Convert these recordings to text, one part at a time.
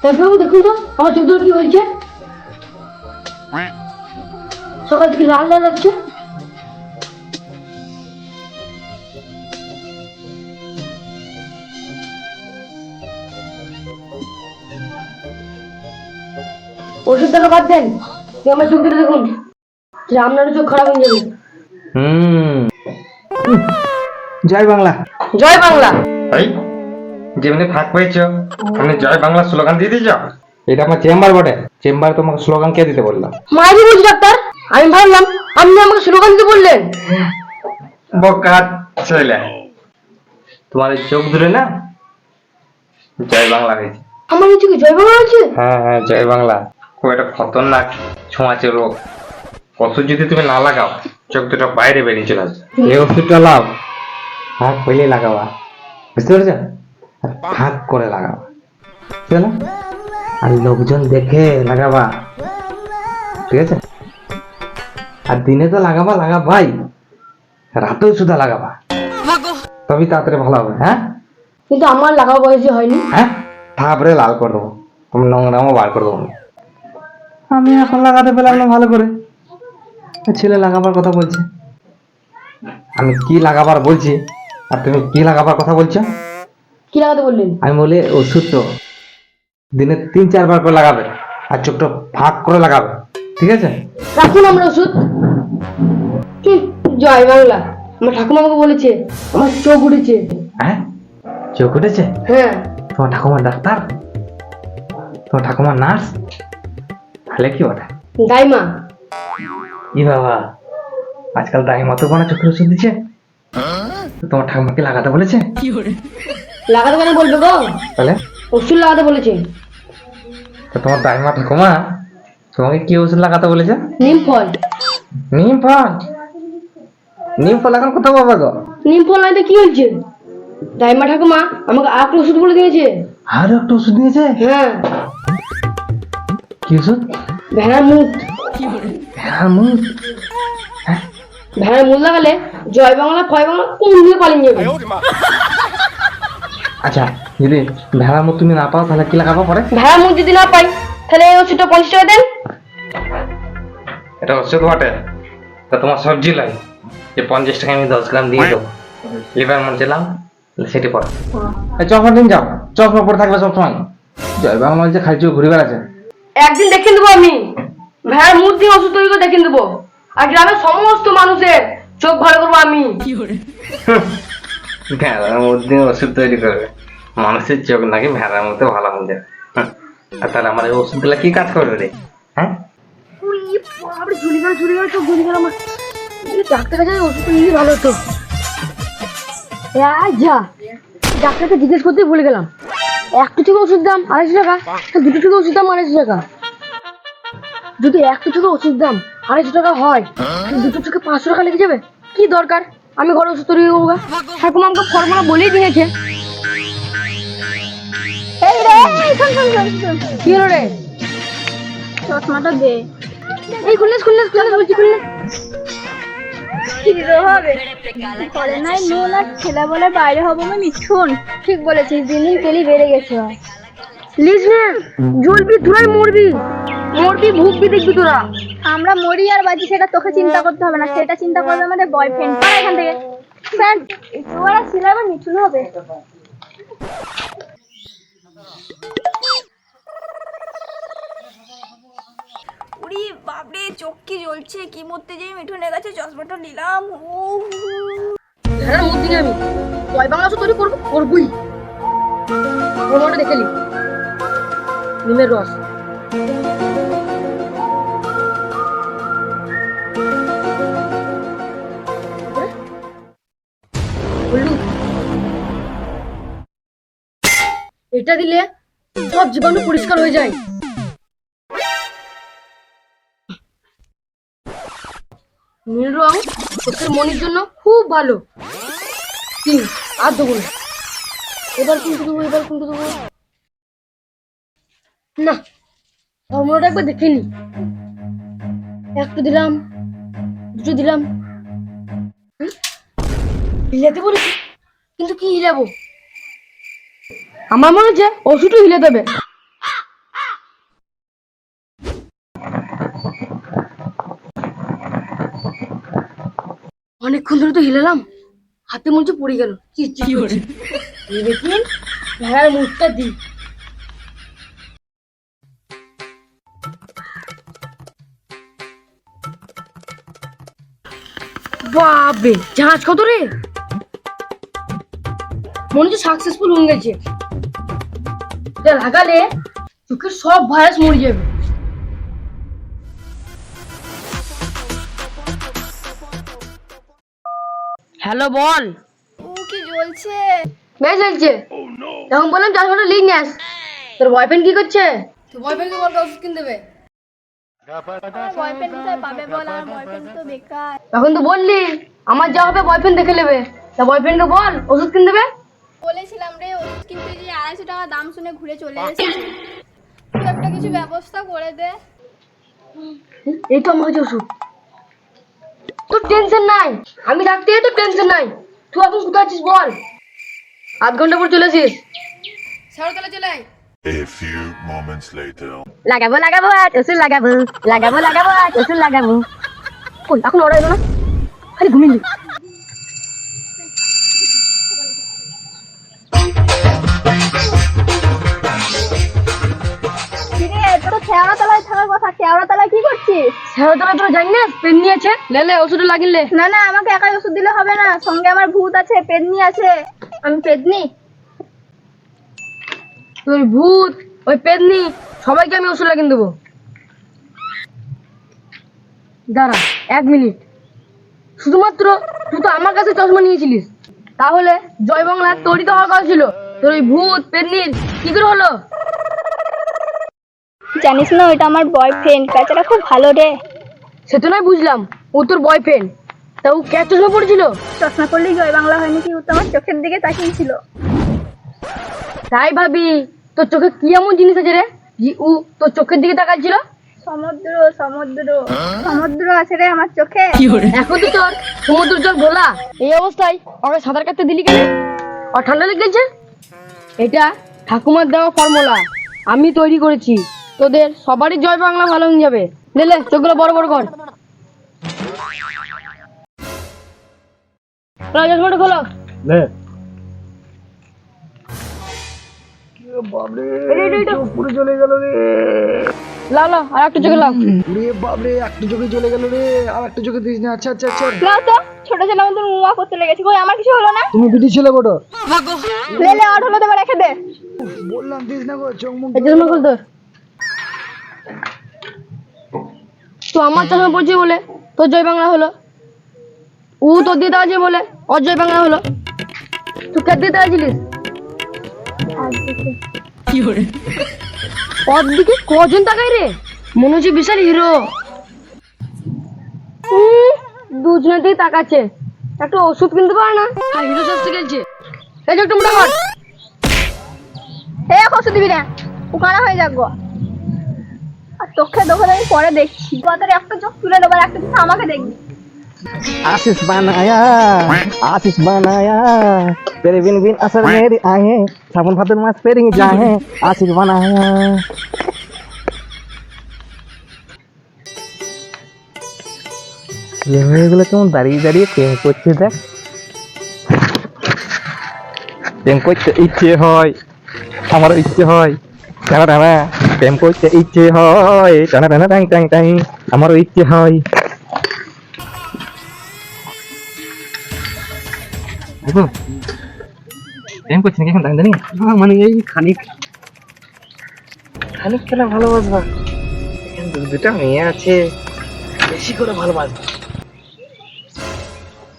ডাক্তারবাবু দেখুন তো আমার চোখ দুটো কি হয়েছে, সকাল থেকে লাল লাল লাগছে। ওষুধ টাকা বাদ দেন, আমার চোখ দুটো দেখুন, আপনারও চোখ খারাপ হয়ে যাবে। জয় বাংলা। জয় বাংলা। ভাই যেমনি ফাঁক পেয়েছো আপনি জয় বাংলা স্লোগান দিয়ে দিয়েছ। এটা আমার চেম্বার বটে, চেম্বার তোমাকে স্লোগান কে দিতে বললাম? মাইরি বলছি ডাক্তার, আমি ভাবলাম আপনি আমাকে স্লোগান দিতে বললেন। বোকা ছেলে, তোমার এই চোখ ধরে না জয় বাংলা হয়েছে। আমার নিচে কি জয় বাংলা আছে? হ্যাঁ হ্যাঁ জয় বাংলা। খুব একটা খতরনাক ছোঁয়াচে রোগ, ওষুধ যদি তুমি না লাগাও চোখ দুটো বাইরে বেরিয়ে চলে আসবে। এই ওষুধটা লাও, ফাঁক পেলে লাগাবা, বুঝতে পেরেছ? আর ফাঁক করে লাগাবা, বুঝলে? আর লোকজন দেখে লাগাবা, ঠিক আছে? আর দিনে তো লাগাবা লাগাবাই, রাতেও শুধু লাগাবা, তবেই তাড়াতাড়ি ভালো হবে। হ্যাঁ কিন্তু আমার লাগা বয়সে হয়নি। হ্যাঁ, তারপরে লাল করে দেবো, তুমি নোংরামও বার করে দেবো। আমি এখন লাগাতে পেলাম না ভালো করে, ছেলে লাগাবার কথা বলছে। আমি কি লাগাবার বলছি আর তুমি কি লাগাবার কথা বলছো? কি লাগাতে বললেন? আমি বলি ওষুধ তো দিনে 3-4 বার করে লাগাবে, আর চোখটা ফাঁক করে লাগাবে, ঠিক আছে? রাখুন আমরা ওষুধ। জয় বাংলা। আমার ঠাকুমা আমাকে বলেছে আমার চোখ উঠেছে। হ্যাঁ, চোখ উঠেছে? হ্যাঁ। তোমার ঠাকুমা ডাক্তার? তোমার ঠাকুমা নার্স? তাহলে কি ওটা? দাইমা। ই বাবা, আজকাল দাইমা তো কোনো চোখের ওষুধ দিচ্ছে। তো তোমার ঠাকুমাকে লাগাতে বলেছে? লাগাতে কেন বলবে গো? তাহলে ওষুধ লাগাতে বলেছে। তো তোমার দাইমা ঠাকুমা তোমাকে কি ওষুধ লাগাতে বলেছে? নিম ফল। নিম ফল? নিম ফল এখন কোথাও পাবা গো? নিম ফল নাই তো কি হয়েছে? দাইমা ঠাকুমা আমাকে আর একটা ওষুধ বলে দিয়েছে। আর একটা ওষুধ দিয়েছে? হ্যাঁ। কি ওষুধ? ভেড়ার মুখ। ভেড়ার মুখ? ভেড়ার মুখ লাগালে জয় বাংলা ফয় বাংলা কোন দিয়ে পালিয়ে যাবে। আচ্ছা, যদি ভেড়ার মুখ তুমি না পাও তাহলে কি লাগাবো পরে? ভেড়ার মুখ যদি না পাই তাহলে এই ওষুধটা 50 টাকা দেন। এটা ওষুধ বটে, তা তোমার সবজি লাগে যে 50 টাকা আমি 10 গ্রাম দিয়ে দেবো। লিভার মন দিলাম সেটি পড়ে। চশমা দিন যাও, চশমা পরে থাকবে সবসময়। জয় বাংলা যে খাইছো ঘুরে বেড়াচ্ছে। একদিন দেখিয়ে দেবো আমি ভেড়ার মুখ দিয়ে ওষুধ তৈরি করে দেখিয়ে দেবো, আর গ্রামের সমস্ত মানুষের চোখ ভালো করবো আমি। ভেড়ার মধ্যে ওষুধ তৈরি করবে, মানুষের চোখ নাকি ভেড়ার মধ্যে ভালো হয়ে যাবে। আর তাহলে আমার এই ওষুধগুলো কি কাজ করবে রে? হ্যাঁ, ডাক্তার কাছে ওষুধ নিয়ে ভালো হতো। যা ডাক্তারকে জিজ্ঞেস করতে ভুলে গেলাম, একটা থেকে ওষুধ দাম 250 টাকা, দুটো থেকে ওষুধ দাম 250 টাকা। যদি একটা থেকে ওষুধ দাম 250 টাকা হয়, দুটো থেকে 500 টাকা লেগে যাবে। কি দরকার, আমি ঘরে ওষুধ তৈরি করবো। ঠাকুমা আমাকে ফর্মুলা বলেই দিয়েছে। কি হলো রে? চশমাটা দে। এই খুললেস বলছি খুললেস। ঘরে নাই নুন আর ছেলে বলে বাইরে হবো আমি মিঠুন। ঠিক বলেছিস, দিন দিন তেলি বেড়ে গেছে। লিস নে, জ্বলবি তোরাই মরবি, ভুগবি দেখবি তোরা। আমরা মরি আর বাজি সেটা তোকে চিন্তা করতে হবে না, সেটা চিন্তা করবে আমাদের বয়ফ্রেন্ড। পার এখান থেকে স্যার, একটু আর ছেলে আবার মিঠুন হবে। উড়ি বাপরে, চোখ কি জ্বলছে, কি মরতে যাই মিঠুনের কাছে চশমাটা নিলাম। হ্যাঁ মুখ দিকে আমি জয় বাংলা ওষুধ তৈরি করবই। ফর্মুলাটা দেখে নি, নিমের রস, হলুদ। এটা দিলে সব জীবাণু পরিষ্কার হয়ে যায়। নীল রং চোখের মনির জন্য খুব ভালো। আর দেবো না। এবার কোনটা দেবো না, ফর্মুলাটা একবার দেখে নি। একটা দিলাম, দুটো দিলাম, হিলাতে বলেছি, কিন্তু কি হিলাবো? আমার মনে হচ্ছে ওষুধও হিলে দেবে। অনেকক্ষণ ধরে তো হিলালাম, হাতে মনে হচ্ছে পড়ে গেল। চিৎচিৎ করছে। এই দেখিন ভেড়ার মুখটা দি। বাপরে, জাহাজ কত রে? মনে হচ্ছে সাকসেসফুল হয়ে গেছে। এটা লাগালে চোখের সব ভাইরাস মরে যাবে। হ্যালো বল। ও কি জ্বলছে? ম্যাচ চলছে। তখন বললাম 4 ঘন্টা লিগ নিয়ে আস। তোর বয়ফ্রেন্ড কি করছে? তোর বয়ফ্রেন্ডকে বল ওষুধ কিনে দেবে। আমার বয়ফ্রেন্ড কোথায় পাবে বল? আমার বয়ফ্রেন্ড তো বেকার। তখন তো বললি আমার যা হবে বয়ফ্রেন্ড দেখে নেবে। তা বয়ফ্রেন্ডকে বল ওষুধ কিনে দেবে। বলেছিলাম রে ওষুধ কিনতে যে 250 টাকা দাম শুনে ঘুরে চলে এসেছি। তুই একটা কিছু ব্যবস্থা করে দে। এই তো আমার কাছে ওষুধ। তোর টেনশন নাই, আমি থাকতে তোর টেনশন নাই। তুই এখন কোথায় আছিস বল? 8 ঘন্টা পর চলে আসিস। সাড়ে চলে আয়। A few moments later. লাগাবো লাগাবো আজ ওষুধ লাগাবো, লাগাবো লাগাবো আজ ওষুধ লাগাবো। কই এখন ওরা এলো না? আরে ঘুমিয়ে নি। কিরে তোর তো শেওড়াতলায় থাকার কথা, শেওড়াতলায় কি করছিস? সাড়ে তোরা জানি না পেন নিয়েছে। লে ওষুধটা লাগিয়ে লে। না না, আমাকে একাই ওষুধ দিলে হবে না, সঙ্গে আমার ভূত আছে, পেদনি আছে। আমি পেদনি। তোর ভূত ওই পেদনি সবাইকে আমি ওষুধ লাগিয়ে দেবো। দাঁড়া 1 মিনিট। শুধুমাত্র তুই তো আমার কাছে চশমা নিয়েছিলিস, তাহলে জয় বাংলা তোরই তো হওয়ার কথা ছিল। তোর ওই ভূত পেদনির কি করে হলো? জানিস না ওইটা আমার বয়ফ্রেন্ড, বেচারা খুব ভালো রে। সে তো নয় বুঝলাম, ও তোর বয়ফ্রেন্ড। তা ও কে চশমা পড়েছিল? চশমা করলেই জয় বাংলা হয় নাকি? ও তো আমার চোখের দিকে তাকিয়েছিল। তাই ভাবি তোর চোখে কি এমন জিনিস আছে রে যে ও তোর চোখের দিকে তাকাচ্ছিল? সমুদ্র সমুদ্র সমুদ্র আছে রে আমার চোখে। এখন তো তোর সমুদ্র জল ভোলা। এই অবস্থায় ওকে সাঁতার কাটতে দিলি কেন? আর ঠান্ডা লেগেছে? এটা ঠাকুমার দেওয়া ফর্মুলা, আমি তৈরি করেছি। তোদের সবারই জয় বাংলা ভালো হয়ে যাবে। লে চোখগুলো বড় বড় কর। চশমাটা খোলো। লে পুরো চলে গেল রে। লাও আর একটা চোখে লাও। ওরে বাবরে, একটা চোখে চলে গেল রে। আর একটা চোখে দিস না। আচ্ছা আচ্ছা আচ্ছা। না তো ছোট ছেলে আমাদের মুয়া করতে লেগেছে। কই আমার কিছু হলো না। তুমি বিটি ছেলে বটো। লে অট হলো দেবে রেখে দে। বললাম দিস না গো, চোখ মুখ। এই চশমা খুল তোর। তো আমার চশমা পড়ছে বলে তোর জয় বাংলা হলো, ও তোর দিয়ে দেওয়া আছে বলে ওর জয় বাংলা হলো। তুই কে দিয়ে দেওয়াছিলিস? ওর দিকে কজন তাকাই রে? মনে হচ্ছে বিশাল হিরো। দুজনের দিকে তাকাচ্ছে, একটা ওষুধ কিনতে পারে না আর হিরো সাজতে গেছে। এই যে একটু মোটা কর। হে ওষুধ দিবি না, উকানা হয়ে যাক গো। আর চোখে দোকান আমি পরে দেখছি। তোদের একটা চোখ তুলে দেবো, আর একটা চোখ আমাকে দেখবি। आशीष बनाया तेरे बिन बिन असर मेरी आए साबुन भादर मास पेरिंग जाए आशीष बनाया। মেয়েগুলো কেমন দাঁড়িয়ে দাঁড়িয়ে প্রেম করছে দেখ। প্রেম করতে ইচ্ছে হয়, আমারও ইচ্ছে হয়। টানা টানা প্রেম করতে ইচ্ছে হয়, টানা টানা টাং টাং টাং, আমারও ইচ্ছে হয়। দেখো প্রেম করছি নাকি এখন জানি না, মানে এই খানিক খানিক খেলা ভালোবাসবা। এখানে দুটা মেয়ে আছে, বেশি করে ভালোবাসবা।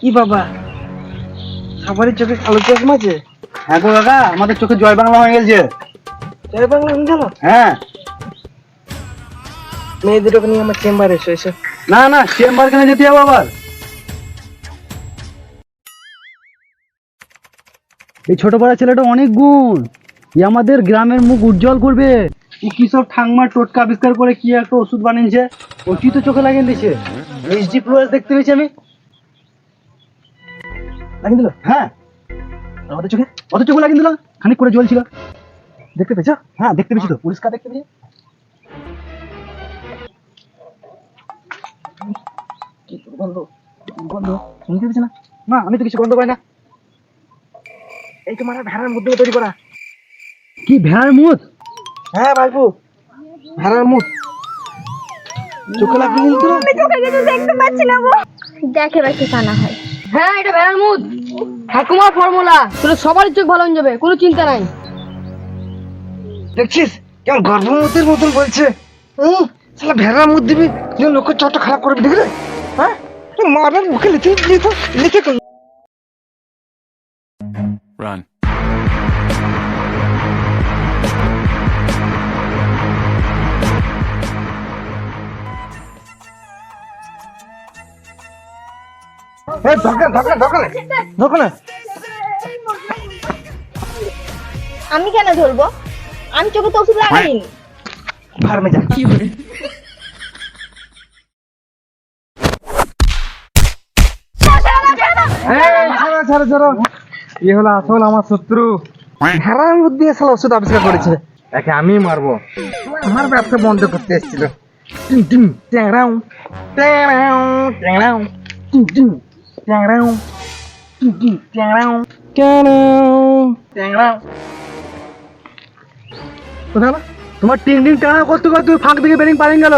কি বাবা, সবারই চোখে কালো চশমা আছে? হ্যাঁ গো কাকা, আমাদের চোখে জয় বাংলা হয়ে গেছে। জয় বাংলা হয়ে গেল? হ্যাঁ। মেয়ে দুটোকে নিয়ে আমার চেম্বারে এসো এসো। না না, চেম্বার কেন যেতে হবে আবার? এই ছোট পাড়া ছেলেটা অনেক গুণ, ই আমাদের গ্রামের মুখ উজ্জ্বল করবে। ও কি সব ঠাংমার টোটকা আবিষ্কার করে কি একটা ওষুধ বানিয়েছে, ওটি তো চোখে লাগিয়ে দিয়েছে। এইচডি প্লাস দেখতে পেয়েছি আমি। লাগিয়ে দিল? হ্যাঁ। আর অত চোখে লাগিয়ে দিল, খানিক করে জ্বলছিল। দেখতে পেয়েছ? হ্যাঁ দেখতে পেয়েছি তো, পরিষ্কার দেখতে পেয়েছি। কি বন্ধু, গন্ধ শুনতে পাচ্ছি না? না আমি তো কিছু গন্ধ পাই না। এই তো মানে ভেড়ার মুখ দিয়ে তৈরি করা। কি ভেড়ার মুখ? হ্যাঁ ভাইপু, ভেড়ার মুখ। চোখে লাগবে কিন্তু না। আমি চোখে কিছু দেখতে পাচ্ছি না গো। দেখে রাখি কানা হয়। হ্যাঁ এটা ভেড়ার মুদ, ঠাকুমার ফর্মুলা, তোদের সবারই চোখ ভালো হয়ে যাবে, কোনো চিন্তা নাই। দেখছিস কেমন গর্ভবতীর মতন বলছে। শালা ভেড়ার মুখ দিবি, তুই লোকের চট খারাপ করবি দেখলে। হ্যাঁ মারের মুখে লিখে লিখে লিখে Run. দোকান দোকান দোকানে দোকানে আমি কেন ধরবো? আমি চোখে তো ওষুধ লাগাইনি। ফার্মে যা। ছাড়ো ছাড়ো, এ হলো আসল আমার শত্রু। ভেড়ার মধ্যে আসলে ওষুধ আবিষ্কার করেছে, একে আমি মারবো। আমার ব্যবসা বন্ধ করতে এসেছিল। টিং টিং ট্যাংরাও ট্যাংরাও ট্যাংরাও টিং টিং ট্যাংরাও টিং টিং ট্যাংরাও ট্যাংরাও। কোথায় তোমার টিং টিং ট্যাংরাও করতে করতে ফাঁক দিকে বেরিং পালিয়ে গেল।